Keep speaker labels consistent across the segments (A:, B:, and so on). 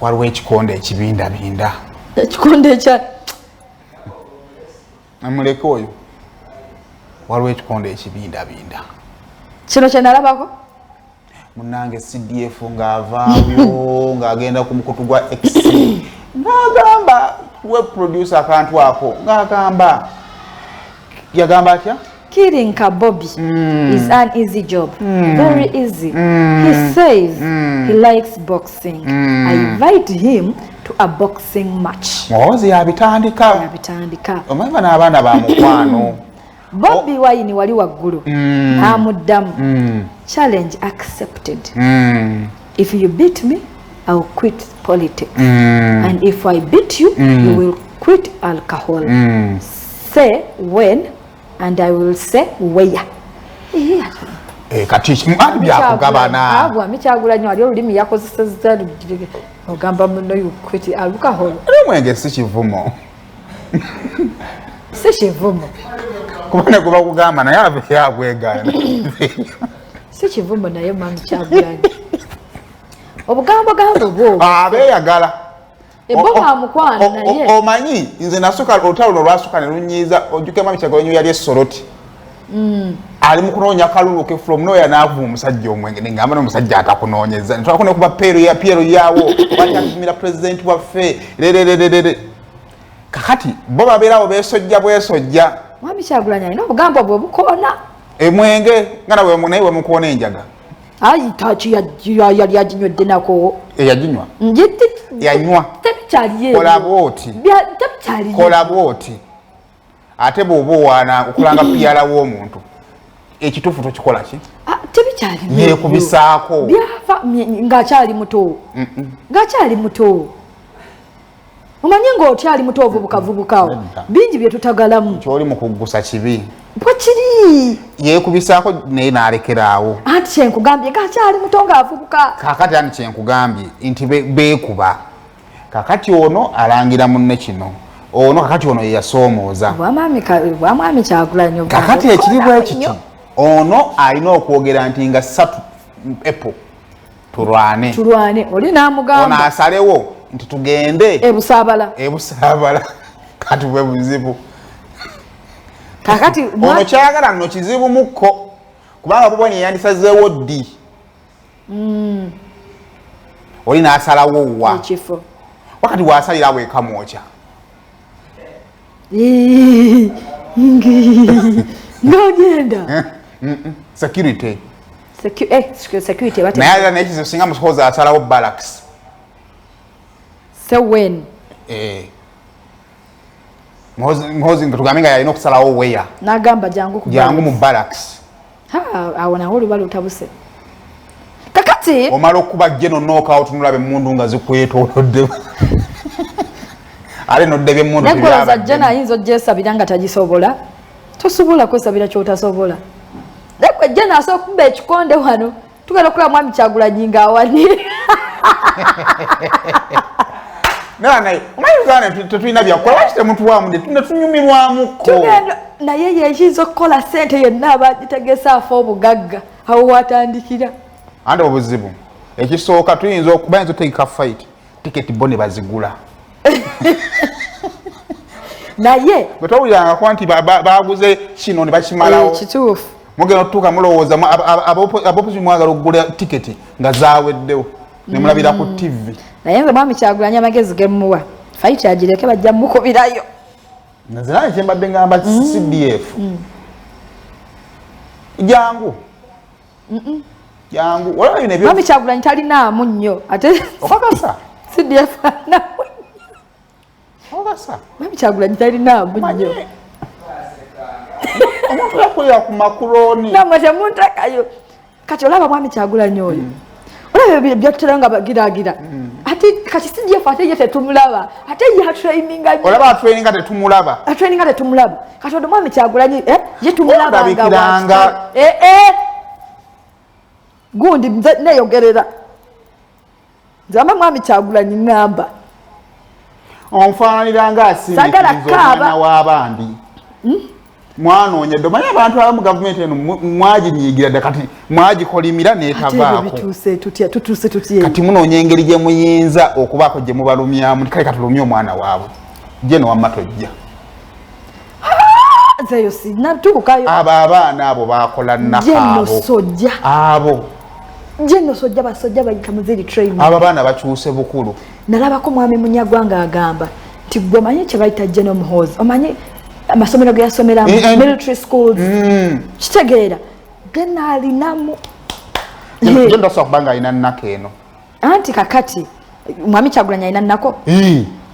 A: waliwo ekikonde ekibindabinda.
B: Ekikonde ekya
A: amuleke oyo waliwo ekikonde ekibindabinda.
B: Kino kye nalabako
A: munange CDF ng'avaayo ng'agenda ku mukutu gwa X n'agamba we producer akantu ako ng'agamba yagamba atya
B: killing Bobby is an easy job, very easy. He says he likes boxing. I invite him to a boxing match.
A: Muhoozi yabitandika omanyi bano abaana ba mukwano.
B: Bobby Wine wali waggulu amuddamu challenge accepted. If you beat me, I'll quit politics, and if I beat you, you will quit alcohol. Say when and I will say where.
A: Kati mwani byakugabana
B: abwa Kyagulanyi wali olulimi yakozeseza ogamba muno you quit alcohol.
A: Mwenge si kivumo.
B: Si kivumo.
A: Kubona kuba kugamba naye abe yagwegana.
B: Si kivumo naye mami Kyagulanyi. Obugambo gambo bwo.
A: Abe yagala.
B: Eboma mukwano naye.
A: Omanyi nze nasuka olutalo lwasuka ne lunyiza ojuke mami Kyagulanyi yali esoroti. Ali mukunoonya kalulu ke from nowhere naavu omusajja omwenge ngamba n'omusajja atakunoonyeza ntwakune kuba Piero yawo bakyakimira president waffe kakati bo babeerawo bwesojja
B: Mwami Kyagulanyi alina obugambo bwe bukoona
A: emwenge nga nawe naye we mukoona enjaga
B: ayi tachi yali aginywedde nako
A: yaginywa
B: njiti
A: yanywa
B: tebikyaliye
A: kola bwoti ate bw'oba owaana okulanga piyala w'omuntu ekituufu tokikola ki
B: tebikyali
A: yeekubisaako
B: byafa ng'akyali muto omanyi ng'okyali muto ovubukavubukawo bingi bye tutagalamu
A: kyoli mu kuggusa kibi
B: bwe kiri
A: yeekubisaako naye n'alekeraawo
B: anti kyenkugambye ng'akyali muto ng'avubuka
A: kakati anti kyenkugambye nti beekuba kakati ono alangira munne kino ono kakati ono ye yasoomooza
B: bwamwami Kyagulanyi
A: kakati ekiri bwe kiti ono alina okwogera nti nga 3 epo tulwane
B: oli n'amugamba
A: ono asalewo nti tugende ebusaabala kati bwe buzibu
B: kakati
A: ono kyayagala nno kizibu mukko kubanga buboni yeyandisazeewo ddi oli n'asalawo wa
B: ekifo
A: wakati waasalirawo ekamwokya
B: ng'ogenda
A: security
B: security
A: naye alira nekizo singa Muhoozi asalawo barracks
B: sewen
A: Muhoozi nga tugambe nga yalina okusalawo weya
B: n'agamba jangu
A: mu barracks
B: awo nawo oluba lutabuse kakati
A: omala okuba jeno nookawo tunulabe emmundu nga zikwetoolodde ale nodde emmundu
B: negoloza jena ayinza ogyesabira nga tagisobola tosobola kwesabira kyotasobola nekwe jena asobola okuba ekikonde wano tugenda okulaba mwami Kyagulanyi ng'awanire
A: naye omanyi tetulina byakukola lwaki temutuwamu tunyumirwamuko
B: naye yeyinza okukola ssente yenna abagitegeesa afa obugagga awo watandikira
A: andi obuzibu ekisooka bayinza otegeka fight tiketi bo ne bazigula
B: naye
A: bwetwawuliranga kuba nti baguze kino ne bakimalawo
B: kituufu
A: mugenda otutuuka mulowooza abopoziti mwagala okugula tiketi nga zaweddewo nemulabira ku TV
B: naye nze mwami Kyagulanyi amagezi gemuwa fight agireke bajja mukubirayo
A: nze naye kyembadde ngamba CDF jangu olaba bino
B: mwami Kyagulanyi talinaamu nnyo ate
A: okakasa
B: CDF mwami Kyagulanyi talinaamu nnyo
A: omuntu yakulira ku makuloni
B: namwe temuntakayo kati olaba mwami Kyagulanyi oyo olaba byatutera nga bagiragira ate kati CDF ate ye tetumulaba ate ye atraininga
A: olaba atraininga tetumulaba
B: kati odo mwami Kyagulanyi ye tumulaba
A: nga
B: gundi neyogerera nzamba mwami Kyagulanyi ngamba
A: onfaananira nga asindikiza omwana w'abandi mwanoonya dde omanyi abantu abamu gavumenti eno mwaginyiigira dde kati mwagikolimira neetavaako
B: tutuuse tutya
A: kati munoonya engeri gye muyinza okubaako gye mubalumyamu kale katulumye omwana waabwe gye nowamma tojja
B: zeyo sinatuukayo
A: abo abaana abo bakola
B: nakaabo
A: abo
B: jeno sojja basojja bayita muziri training
A: abo abaana bakyuse bukulu
B: nalabako mwami Munyagwa ng'agamba nti gwe omanyi kye bayita General Muhoozi omanyi amasomero ge yasomeramu military schools kitegeera gena alinamu
A: genda soka kubanga alina nnako eno
B: anti kakati mwami Kyagulanyi alina nnako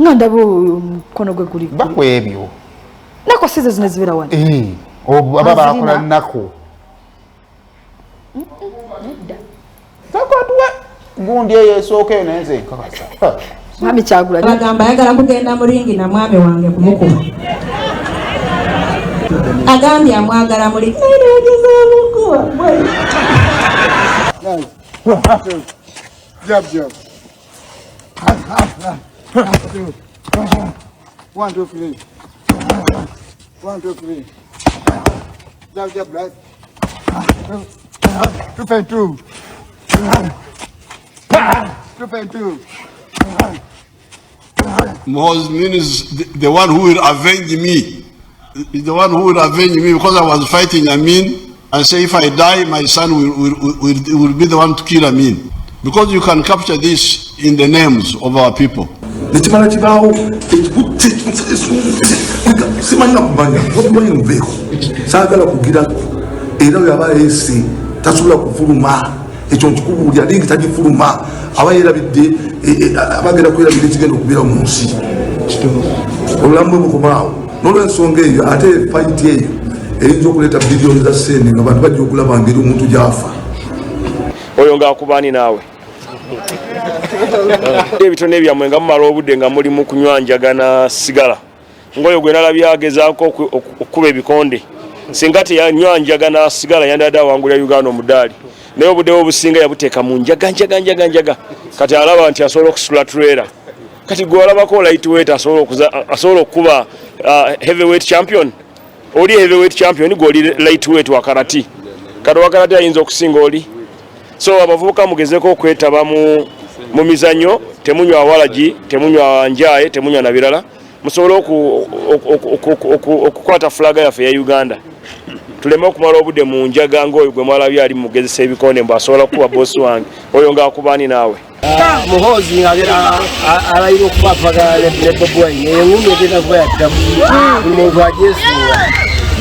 B: nga ndaba omukono gwe guli
A: bakwebyo
B: nako sizo zino zibira wano
A: aba bakola nnako
B: nedda
A: takwatuwa gundi eyo esookeyo nenze nkakasa
B: mwami Kyagulanyi
C: agamba ayagala kugenda mu ringi na mwami wange kumukuba agambye amwagala muli nayeregeza omukuba
D: jab jab 1 2 3 1 2 3 jab jab right 2.2 2.2
E: Muhoozi means the one who will avenge me. The one who will avenge me because I was fighting Amin and say if I die, my son will be the one to kill Amin. Because you can capture this in the names of our people.
F: ekyo nkikubuulira lingi tagifuluma aba yeerabidde abagenda kwerabidde ekigenda okubeera mu nsi obulamu bwe bukomaawo n'olwensonga eyo ate fayiti eyo eyinza okuleeta biliyoni za sente nga bantu bajja okulaba ngeri omuntu gy'afa
G: oyo ng'akubaani naawe ebitone byammwe nga mumala obudde nga muli mu kunywanjagana sigala ng'oyo gwe nalabye agezaako okukuba ebikonde singa teyanywanjagana sigala yandadde awangulira Uganda omudaali naye obuddewo obusinga yabuteeka mu njaga kati alaba nti asobola okusula trailer kati gwe olabako lightweight asobola okuba heavyweight champion oli heavyweight champion gwe oli lightweight wa karate kati wa karate ayinza okusinga oli so abavubuka mugezeko okwetaba mu mizanyo temunywa awalagi temunywa njaye temunywa na birala musobole okukwata fulaga yaffe ya Uganda tuleme okumala obudde mu njaga ng'oyo gwe mwalabye ali mugezesa ebikonde mbu asobola kuba bosi wange oyo ng'akubaani naawe
H: Muhoozi alayira okubafagana ne Bobi Wine engumi egenda kuba yaddamu buli muntu ajeesunga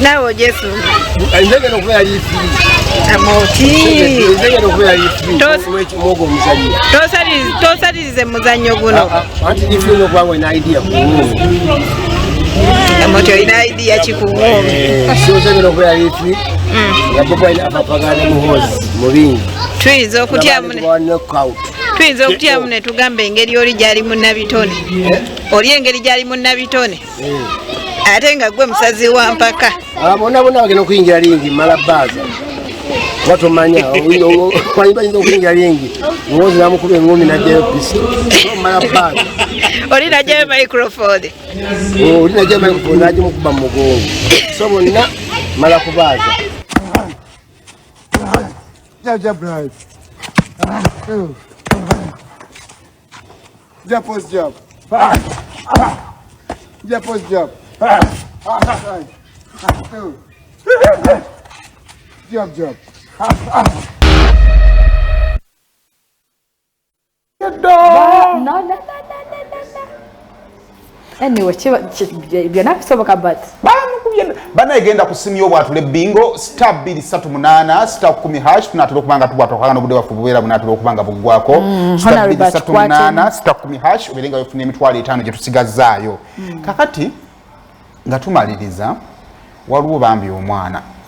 I: naawe ojeesunga
H: enzegenda okuba yali ifiri enzegenda okuba yali ifiri mwogo omuzannyo
I: tosalirize muzannyo guno
H: anti gifirina okubanga olina idea ku ngumi
I: emoti olina idea kikuŋoomi
H: enzegenda okuba yali ifiri nga Bobi Wine afafagana ne Muhoozi mu bingi
I: tuyinza okutyamu ne tugamba engeri oli gyali munnabitone oli engeri gyali munnabitone ate nga gwe musazi wa mpaka
H: bonna bagenda okuyingira lingi mala baaza kuba tomanya bayinza okuyingira lingi Muhoozi namukuba engumi najjayo pisito mala baaza
I: oli najjayo microphone
H: nagimukuba mu mugongo so bonna mala kubaaza
D: jab right jab post jab jab post jab jab jab
B: no anyway byonna bisoboka but
A: bana egenda kusimya obwatula ebbingo star 238 star 10 tunatera okubanga tubwatokagana obudde waffe bubeera bunatera okubanga buggwako star 238 star 10 obeerenga wefuna emitwalo 5 gye tusigazaayo kakati nga tumaliriza waliwo bambi omwana